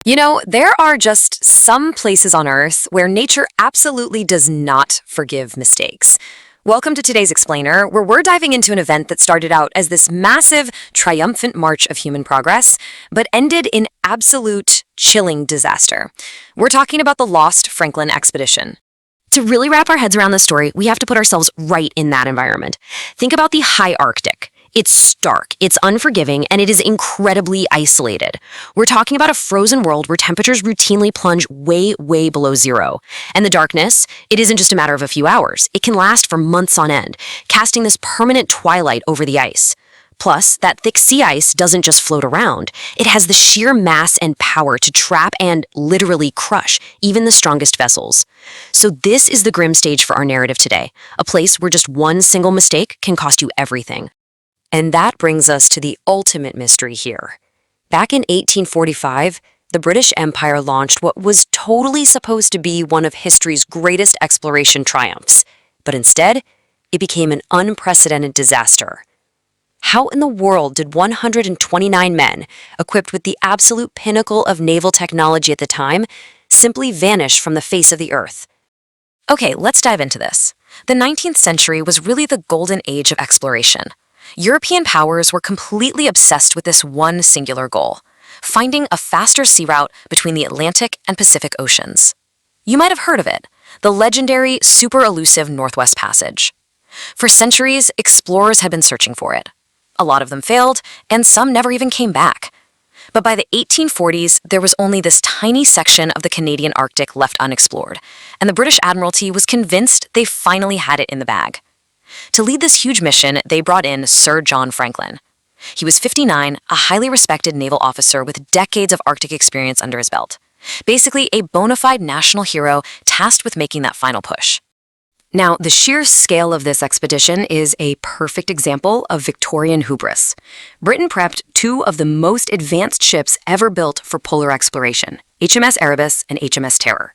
There are just some places on Earth where nature absolutely does not forgive mistakes. Welcome to today's Explainer, where we're diving into an event that started out as this massive, triumphant march of human progress, but ended in absolute, chilling disaster. We're talking about the Lost Franklin expedition. To really wrap our heads around this story, we have to put ourselves right in that environment. Think about the high Arctic. It's stark, it's unforgiving, and it is incredibly isolated. We're talking about a frozen world where temperatures routinely plunge way, way below zero. And the darkness, it isn't just a matter of a few hours. It can last for months on end, casting this permanent twilight over the ice. Plus, that thick sea ice doesn't just float around. It has the sheer mass and power to trap and literally crush even the strongest vessels. So this is the grim stage for our narrative today, a place where just one single mistake can cost you everything. And that brings us to the ultimate mystery here. Back in 1845, the British Empire launched what was totally supposed to be one of history's greatest exploration triumphs. But instead, it became an unprecedented disaster. How in the world did 129 men, equipped with the absolute pinnacle of naval technology at the time, simply vanish from the face of the Earth? Okay, let's dive into this. The 19th century was really the golden age of exploration. European powers were completely obsessed with this one singular goal: finding a faster sea route between the Atlantic and Pacific Oceans. You might have heard of it, the legendary, super elusive Northwest Passage. For centuries, explorers had been searching for it. A lot of them failed, and some never even came back. But by the 1840s, there was only this tiny section of the Canadian Arctic left unexplored, and the British Admiralty was convinced they finally had it in the bag. To lead this huge mission, they brought in Sir John Franklin. He was 59, a highly respected naval officer with decades of Arctic experience under his belt. Basically, a bona fide national hero tasked with making that final push. Now, the sheer scale of this expedition is a perfect example of Victorian hubris. Britain prepped two of the most advanced ships ever built for polar exploration, HMS Erebus and HMS Terror.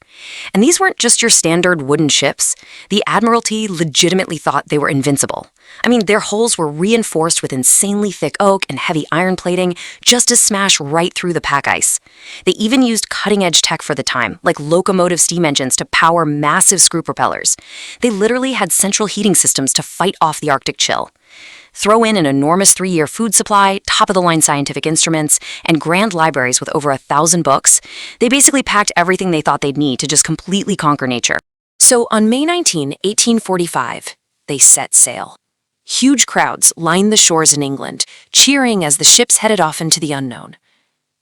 And these weren't just your standard wooden ships. The Admiralty legitimately thought they were invincible. I mean, their hulls were reinforced with insanely thick oak and heavy iron plating just to smash right through the pack ice. They even used cutting-edge tech for the time, like locomotive steam engines to power massive screw propellers. They literally had central heating systems to fight off the Arctic chill. Throw in an enormous 3-year food supply, top-of-the-line scientific instruments, and grand libraries with over 1,000 books. They basically packed everything they thought they'd need to just completely conquer nature. So on May 19, 1845, they set sail. Huge crowds lined the shores in England, cheering as the ships headed off into the unknown.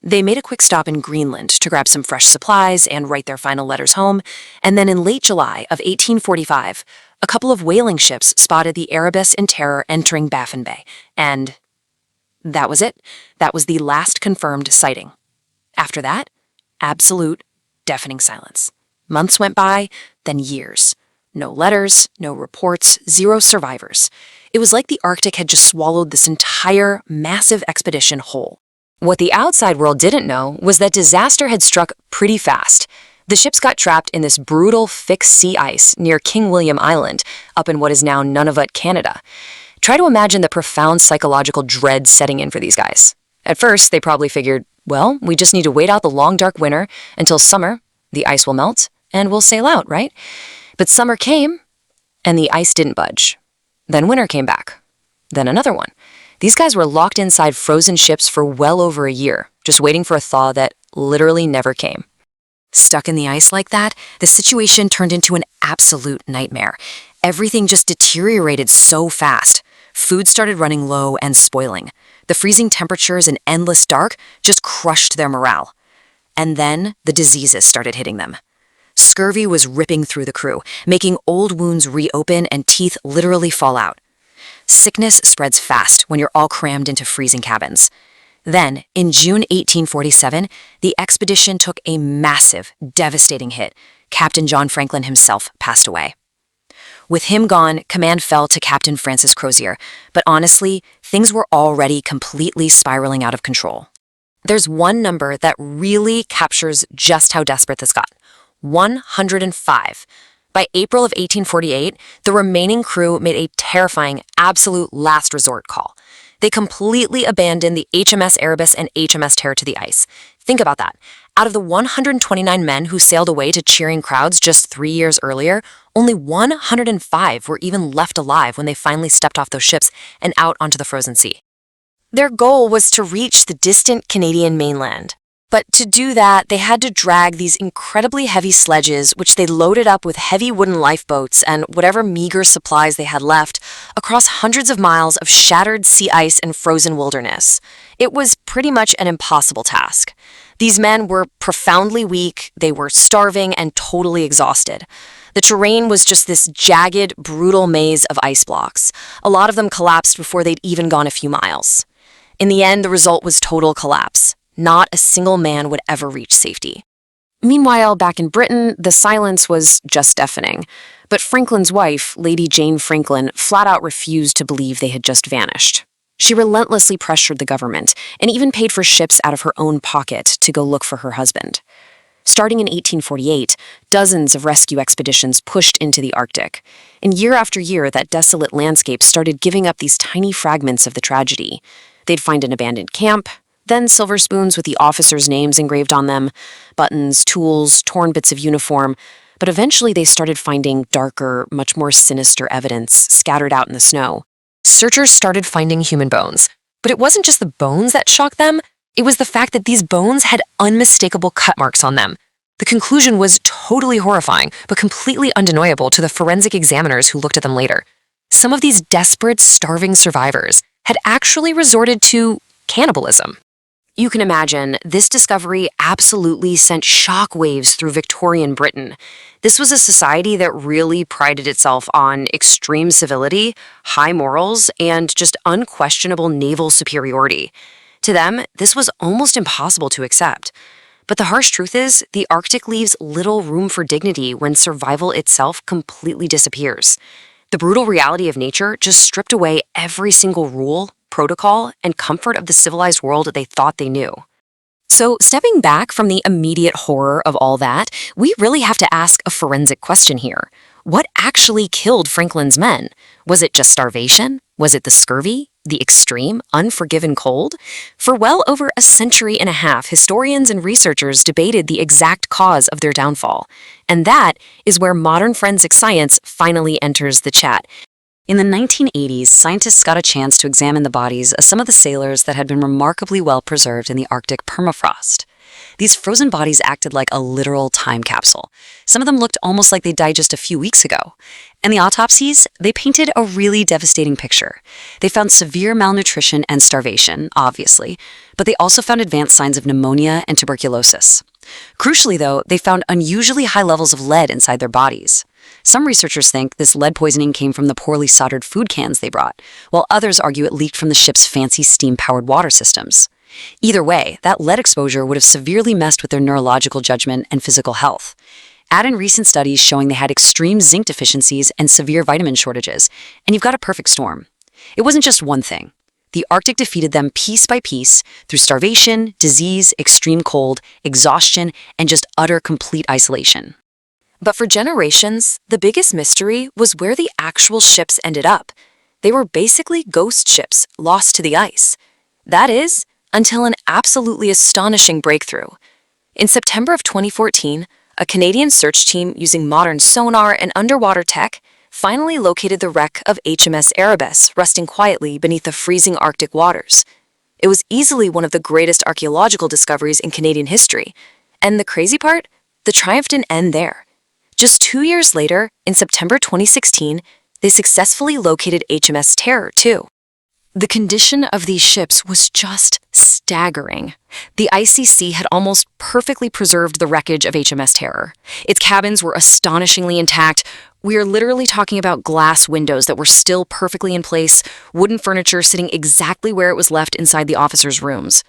They made a quick stop in Greenland to grab some fresh supplies and write their final letters home, and then in late July of 1845, a couple of whaling ships spotted the Erebus and Terror entering Baffin Bay, and that was it. That was the last confirmed sighting. After that, absolute, deafening silence. Months went by, then years. No letters, no reports, 0 survivors. It was like the Arctic had just swallowed this entire massive expedition whole. What the outside world didn't know was that disaster had struck pretty fast. The ships got trapped in this brutal, thick sea ice near King William Island, up in what is now Nunavut, Canada. Try to imagine the profound psychological dread setting in for these guys. At first, they probably figured, well, we just need to wait out the long, dark winter until summer, the ice will melt, and we'll sail out, right? But summer came, and the ice didn't budge. Then winter came back. Then another one. These guys were locked inside frozen ships for well over a year, just waiting for a thaw that literally never came. Stuck in the ice like that, the situation turned into an absolute nightmare. Everything just deteriorated so fast. Food started running low and spoiling. The freezing temperatures and endless dark just crushed their morale. And then the diseases started hitting them. Scurvy was ripping through the crew, making old wounds reopen and teeth literally fall out. Sickness spreads fast when you're all crammed into freezing cabins. Then, in June 1847, the expedition took a massive, devastating hit. Captain John Franklin himself passed away. With him gone, command fell to Captain Francis Crozier, but honestly, things were already completely spiraling out of control. There's one number that really captures just how desperate this got: 105. By April of 1848, the remaining crew made a terrifying, absolute last resort call. They completely abandoned the HMS Erebus and HMS Terror to the ice. Think about that. Out of the 129 men who sailed away to cheering crowds just 3 years earlier, only 105 were even left alive when they finally stepped off those ships and out onto the frozen sea. Their goal was to reach the distant Canadian mainland. But to do that, they had to drag these incredibly heavy sledges, which they loaded up with heavy wooden lifeboats and whatever meager supplies they had left, across hundreds of miles of shattered sea ice and frozen wilderness. It was pretty much an impossible task. These men were profoundly weak, they were starving and totally exhausted. The terrain was just this jagged, brutal maze of ice blocks. A lot of them collapsed before they'd even gone a few miles. In the end, the result was total collapse. Not a single man would ever reach safety. Meanwhile, back in Britain, the silence was just deafening. But Franklin's wife, Lady Jane Franklin, flat out refused to believe they had just vanished. She relentlessly pressured the government and even paid for ships out of her own pocket to go look for her husband. Starting in 1848, dozens of rescue expeditions pushed into the Arctic. And year after year, that desolate landscape started giving up these tiny fragments of the tragedy. They'd find an abandoned camp, then silver spoons with the officers' names engraved on them, buttons, tools, torn bits of uniform. But eventually they started finding darker, much more sinister evidence scattered out in the snow. Searchers started finding human bones. But it wasn't just the bones that shocked them. It was the fact that these bones had unmistakable cut marks on them. The conclusion was totally horrifying, but completely undeniable to the forensic examiners who looked at them later. Some of these desperate, starving survivors had actually resorted to cannibalism. You can imagine, this discovery absolutely sent shockwaves through Victorian Britain. This was a society that really prided itself on extreme civility, high morals, and just unquestionable naval superiority. To them, this was almost impossible to accept. But the harsh truth is, the Arctic leaves little room for dignity when survival itself completely disappears. The brutal reality of nature just stripped away every single rule, protocol, and comfort of the civilized world they thought they knew. So, stepping back from the immediate horror of all that, we really have to ask a forensic question here. What actually killed Franklin's men? Was it just starvation? Was it the scurvy? The extreme, unforgiven cold? For well over a century and a half, historians and researchers debated the exact cause of their downfall. And that is where modern forensic science finally enters the chat. In the 1980s, scientists got a chance to examine the bodies of some of the sailors that had been remarkably well preserved in the Arctic permafrost. These frozen bodies acted like a literal time capsule. Some of them looked almost like they died just a few weeks ago. And the autopsies, they painted a really devastating picture. They found severe malnutrition and starvation, obviously, but they also found advanced signs of pneumonia and tuberculosis. Crucially, though, they found unusually high levels of lead inside their bodies. Some researchers think this lead poisoning came from the poorly soldered food cans they brought, while others argue it leaked from the ship's fancy steam-powered water systems. Either way, that lead exposure would have severely messed with their neurological judgment and physical health. Add in recent studies showing they had extreme zinc deficiencies and severe vitamin shortages, and you've got a perfect storm. It wasn't just one thing. The Arctic defeated them piece by piece through starvation, disease, extreme cold, exhaustion, and just utter complete isolation. But for generations, the biggest mystery was where the actual ships ended up. They were basically ghost ships lost to the ice. That is, until an absolutely astonishing breakthrough. In September of 2014, a Canadian search team using modern sonar and underwater tech finally located the wreck of HMS Erebus resting quietly beneath the freezing Arctic waters. It was easily one of the greatest archaeological discoveries in Canadian history. And the crazy part? The triumph didn't end there. Just 2 years later, in September 2016, they successfully located HMS Terror, too. The condition of these ships was just staggering. The icy sea had almost perfectly preserved the wreckage of HMS Terror. Its cabins were astonishingly intact. We are literally talking about glass windows that were still perfectly in place, wooden furniture sitting exactly where it was left inside the officers' rooms.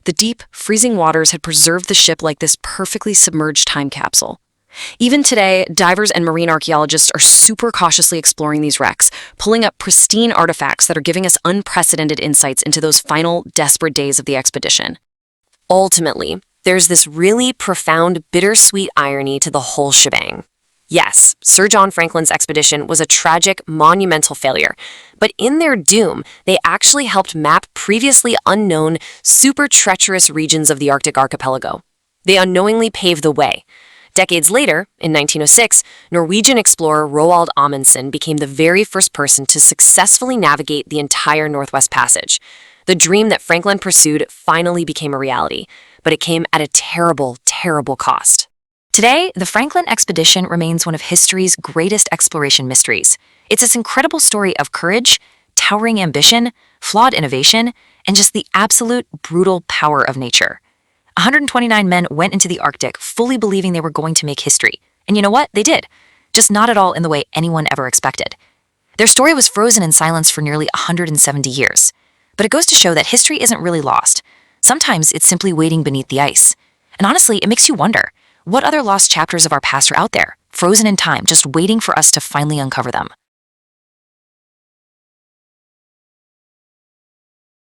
The deep, freezing waters had preserved the ship like this perfectly submerged time capsule. Even today, divers and marine archaeologists are super cautiously exploring these wrecks, pulling up pristine artifacts that are giving us unprecedented insights into those final, desperate days of the expedition. Ultimately, there's this really profound, bittersweet irony to the whole shebang. Yes, Sir John Franklin's expedition was a tragic, monumental failure, but in their doom, they actually helped map previously unknown, super treacherous regions of the Arctic archipelago. They unknowingly paved the way. Decades later, in 1906, Norwegian explorer Roald Amundsen became the very first person to successfully navigate the entire Northwest Passage. The dream that Franklin pursued finally became a reality, but it came at a terrible, terrible cost. Today, the Franklin expedition remains one of history's greatest exploration mysteries. It's this incredible story of courage, towering ambition, flawed innovation, and just the absolute brutal power of nature. 129 men went into the Arctic fully believing they were going to make history. And you know what? They did. Just not at all in the way anyone ever expected. Their story was frozen in silence for nearly 170 years. But it goes to show that history isn't really lost. Sometimes it's simply waiting beneath the ice. And honestly, it makes you wonder, what other lost chapters of our past are out there, frozen in time, just waiting for us to finally uncover them?